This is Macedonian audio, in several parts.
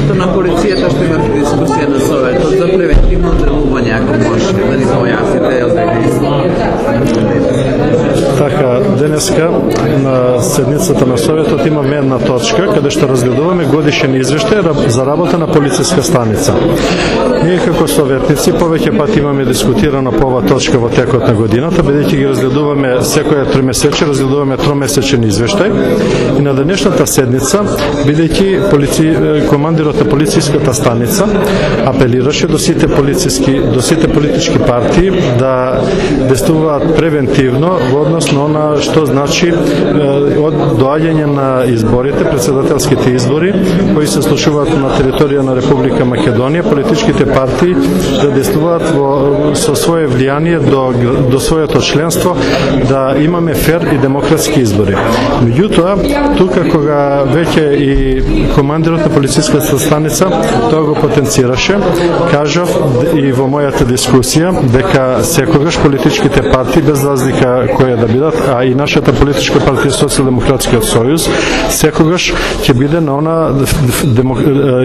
што на полицијата што имате дискусија на Советот за превентивно делување, ако може да ни појасните Така, денеска на седницата на Советот имаме една точка каде што разгледуваме годишен извештај за работа на полициска станица. Ние како советници повеќе пати имаме дискутирано по оваа точка во текот на годината, бидејќи ги разгледуваме секоја тримесечие, разгледуваме тромесечен извештај и на денешната седница, бидејќи командирот на полициската станица апелираше до сите политички партии да действуваат превентивно во однос на она што значи од доаѓање на изборите, председателските избори кои се случуваат на територија на Република Македонија, политичките партии да действуваат со свое влијание до своето членство да имаме фер и демократски избори. Меѓутоа, тука кога веќе и командирот на полициската станица тоа го потенцираше, кажав и во мојата дискусија дека секогаш политичките партии без разлика која да бидат, а и нашата политичка партија Социјалдемократскиот сојуз секогаш ќе биде на она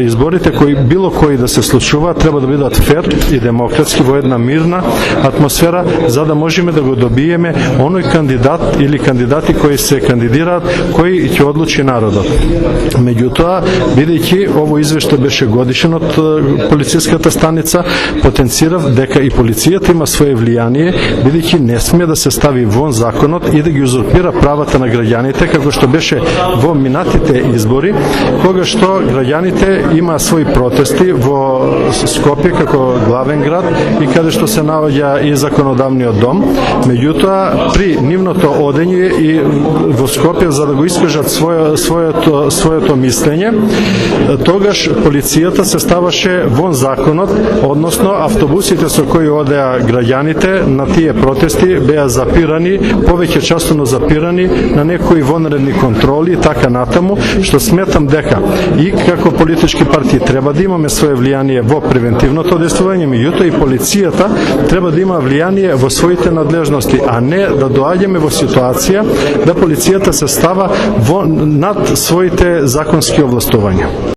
изборите кои било кои да се случуваат треба да бидат фер и демократски во една мирна атмосфера за да можеме да го добиеме оној кандидат или кандидати кои се кандидираат кои ќе одлучи народот. Меѓутоа, бидејќи овој извештај беше годишен од полициската станица, потенцирав дека и полицијата има свое влијание, бидејќи не сме да се стави вон законот и да ги узурпира правата на граѓаните, како што беше во минатите избори, кога што граѓаните има своји протести во Скопје како главен град и каде што се наоѓа и законодавниот дом. Меѓутоа, при нивното одење и во Скопје за да го искажат своето мислење, тогаш полицијата се ставаше вон законот, односно автобусите со кои одеа граѓаните на тие протести беа запирани, повеќе часовно запирани на некои вонредни контроли и така натаму, што сметам дека и како политички партии треба да имаме свое влијание во превентивното действување, меѓутоа и полицијата треба да има влијание во своите надлежности, а не да доаѓаме во ситуација да полицијата се става над своите законски овластувања.